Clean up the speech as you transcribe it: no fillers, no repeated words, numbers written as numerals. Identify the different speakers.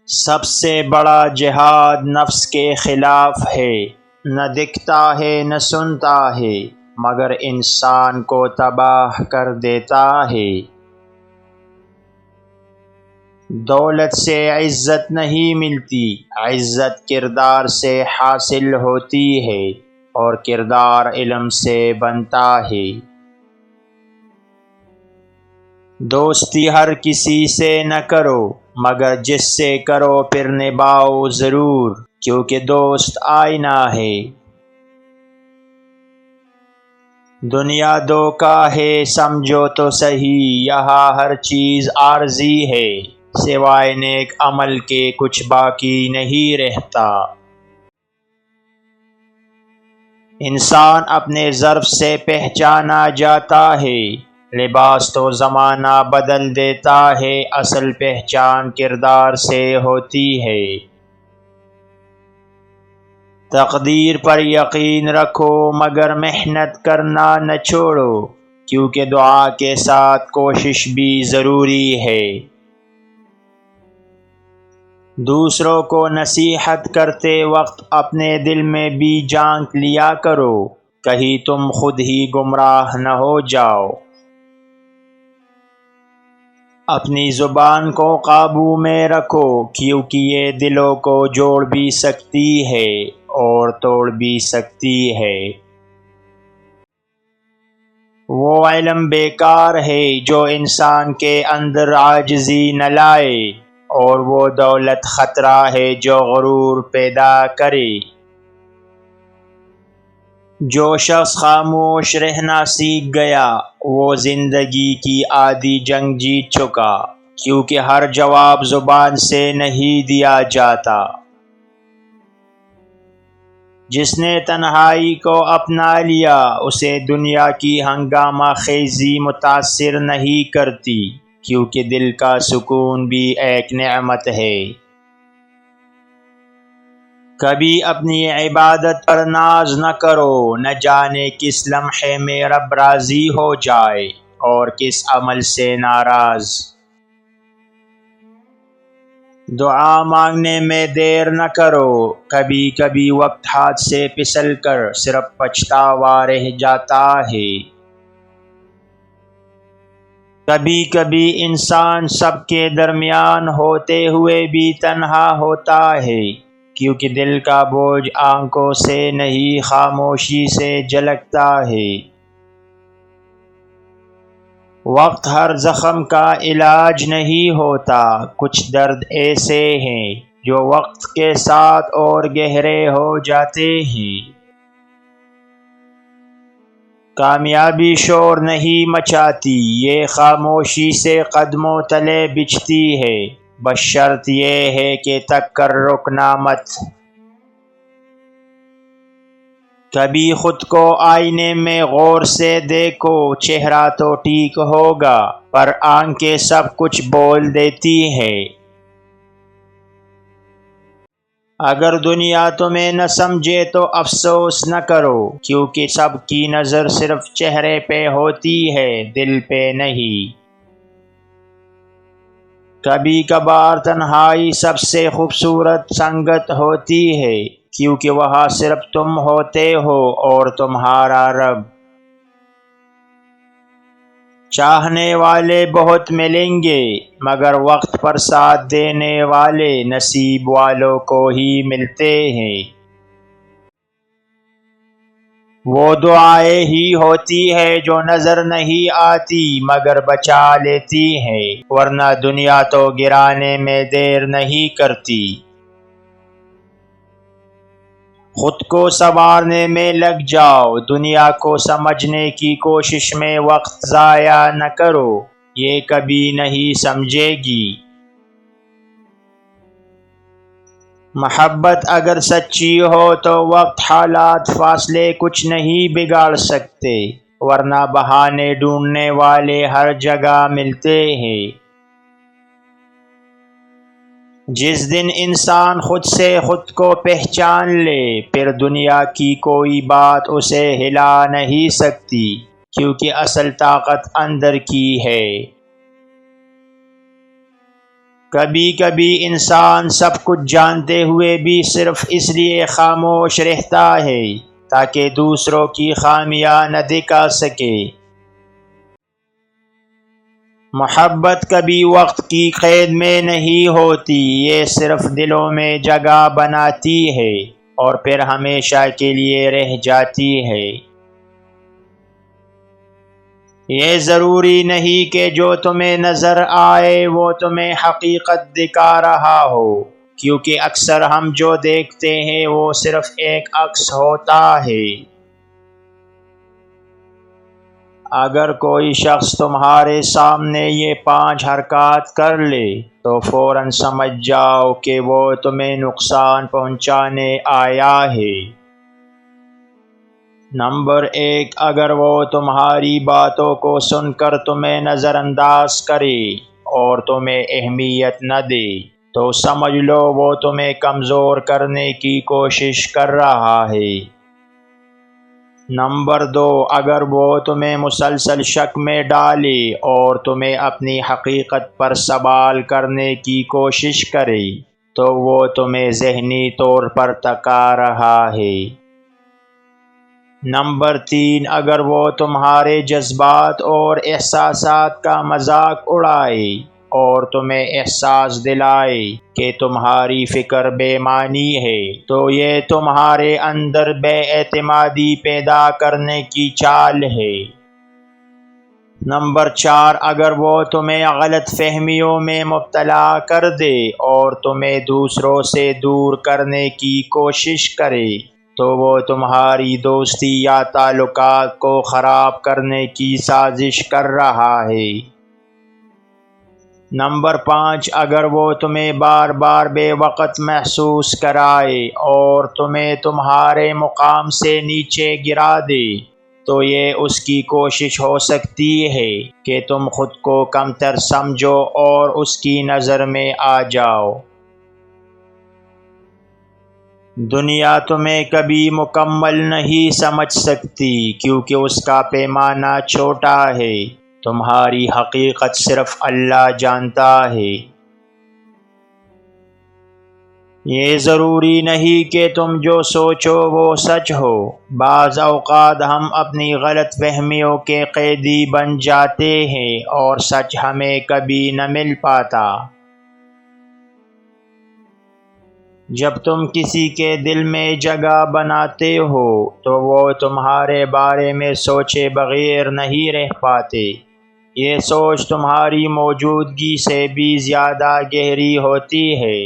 Speaker 1: سب سے بڑا جہاد نفس کے خلاف ہے، نہ دکھتا ہے نہ سنتا ہے مگر انسان کو تباہ کر دیتا ہے۔ دولت سے عزت نہیں ملتی، عزت کردار سے حاصل ہوتی ہے اور کردار علم سے بنتا ہے۔ دوستی ہر کسی سے نہ کرو مگر جس سے کرو پھر نبھاؤ ضرور، کیونکہ دوست آئینہ ہے۔ دنیا دھوکہ ہے سمجھو تو صحیح، یہاں ہر چیز عارضی ہے، سوائے نیک عمل کے کچھ باقی نہیں رہتا۔ انسان اپنے ظرف سے پہچانا جاتا ہے، لباس تو زمانہ بدل دیتا ہے، اصل پہچان کردار سے ہوتی ہے۔ تقدیر پر یقین رکھو مگر محنت کرنا نہ چھوڑو، کیونکہ دعا کے ساتھ کوشش بھی ضروری ہے۔ دوسروں کو نصیحت کرتے وقت اپنے دل میں بھی جھانک لیا کرو، کہیں تم خود ہی گمراہ نہ ہو جاؤ۔ اپنی زبان کو قابو میں رکھو، کیونکہ یہ دلوں کو جوڑ بھی سکتی ہے اور توڑ بھی سکتی ہے۔ وہ علم بیکار ہے جو انسان کے اندر عاجزی نہ لائے، اور وہ دولت خطرہ ہے جو غرور پیدا کرے۔ جو شخص خاموش رہنا سیکھ گیا وہ زندگی کی آدھی جنگ جیت چکا، کیونکہ ہر جواب زبان سے نہیں دیا جاتا۔ جس نے تنہائی کو اپنا لیا اسے دنیا کی ہنگامہ خیزی متاثر نہیں کرتی، کیونکہ دل کا سکون بھی ایک نعمت ہے۔ کبھی اپنی عبادت پر ناز نہ کرو، نہ جانے کس لمحے میں رب راضی ہو جائے اور کس عمل سے ناراض۔ دعا مانگنے میں دیر نہ کرو، کبھی کبھی وقت ہاتھ سے پھسل کر صرف پچھتاوا رہ جاتا ہے۔ کبھی کبھی انسان سب کے درمیان ہوتے ہوئے بھی تنہا ہوتا ہے، کیونکہ دل کا بوجھ آنکھوں سے نہیں خاموشی سے جھلکتا ہے۔ وقت ہر زخم کا علاج نہیں ہوتا، کچھ درد ایسے ہیں جو وقت کے ساتھ اور گہرے ہو جاتے ہیں۔ کامیابی شور نہیں مچاتی، یہ خاموشی سے قدموں تلے بچھتی ہے، بس شرط یہ ہے کہ تک کر رکنا مت۔ کبھی خود کو آئینے میں غور سے دیکھو، چہرہ تو ٹھیک ہوگا پر آنکھیں سب کچھ بول دیتی ہیں۔ اگر دنیا تمہیں نہ سمجھے تو افسوس نہ کرو، کیونکہ سب کی نظر صرف چہرے پہ ہوتی ہے، دل پہ نہیں۔ کبھی کبھار تنہائی سب سے خوبصورت سنگت ہوتی ہے، کیونکہ وہاں صرف تم ہوتے ہو اور تمہارا رب۔ چاہنے والے بہت ملیں گے مگر وقت پر ساتھ دینے والے نصیب والوں کو ہی ملتے ہیں۔ وہ دعائیں ہی ہوتی ہے جو نظر نہیں آتی مگر بچا لیتی ہیں، ورنہ دنیا تو گرانے میں دیر نہیں کرتی۔ خود کو سنوارنے میں لگ جاؤ، دنیا کو سمجھنے کی کوشش میں وقت ضائع نہ کرو، یہ کبھی نہیں سمجھے گی۔ محبت اگر سچی ہو تو وقت حالات فاصلے کچھ نہیں بگاڑ سکتے، ورنہ بہانے ڈھونڈنے والے ہر جگہ ملتے ہیں۔ جس دن انسان خود سے خود کو پہچان لے پھر دنیا کی کوئی بات اسے ہلا نہیں سکتی، کیونکہ اصل طاقت اندر کی ہے۔ کبھی کبھی انسان سب کچھ جانتے ہوئے بھی صرف اس لیے خاموش رہتا ہے تاکہ دوسروں کی خامیاں نہ دکھا سکے۔ محبت کبھی وقت کی قید میں نہیں ہوتی، یہ صرف دلوں میں جگہ بناتی ہے اور پھر ہمیشہ کے لیے رہ جاتی ہے۔ یہ ضروری نہیں کہ جو تمہیں نظر آئے وہ تمہیں حقیقت دکھا رہا ہو، کیونکہ اکثر ہم جو دیکھتے ہیں وہ صرف ایک عکس ہوتا ہے۔ اگر کوئی شخص تمہارے سامنے یہ 5 حرکات کر لے تو فوراً سمجھ جاؤ کہ وہ تمہیں نقصان پہنچانے آیا ہے۔ نمبر 1، اگر وہ تمہاری باتوں کو سن کر تمہیں نظر انداز کرے اور تمہیں اہمیت نہ دے تو سمجھ لو وہ تمہیں کمزور کرنے کی کوشش کر رہا ہے۔ نمبر 2، اگر وہ تمہیں مسلسل شک میں ڈالے اور تمہیں اپنی حقیقت پر سوال کرنے کی کوشش کرے تو وہ تمہیں ذہنی طور پر تکا رہا ہے۔ نمبر 3، اگر وہ تمہارے جذبات اور احساسات کا مذاق اڑائے اور تمہیں احساس دلائے کہ تمہاری فکر بے معنی ہے تو یہ تمہارے اندر بے اعتمادی پیدا کرنے کی چال ہے۔ نمبر 4، اگر وہ تمہیں غلط فہمیوں میں مبتلا کر دے اور تمہیں دوسروں سے دور کرنے کی کوشش کرے تو وہ تمہاری دوستی یا تعلقات کو خراب کرنے کی سازش کر رہا ہے۔ نمبر 5، اگر وہ تمہیں بار بار بے وقت محسوس کرائے اور تمہیں تمہارے مقام سے نیچے گرا دے تو یہ اس کی کوشش ہو سکتی ہے کہ تم خود کو کمتر سمجھو اور اس کی نظر میں آ جاؤ۔ دنیا تمہیں کبھی مکمل نہیں سمجھ سکتی کیونکہ اس کا پیمانہ چھوٹا ہے، تمہاری حقیقت صرف اللہ جانتا ہے۔ یہ ضروری نہیں کہ تم جو سوچو وہ سچ ہو، بعض اوقات ہم اپنی غلط فہمیوں کے قیدی بن جاتے ہیں اور سچ ہمیں کبھی نہ مل پاتا۔ جب تم کسی کے دل میں جگہ بناتے ہو تو وہ تمہارے بارے میں سوچے بغیر نہیں رہ پاتے، یہ سوچ تمہاری موجودگی سے بھی زیادہ گہری ہوتی ہے۔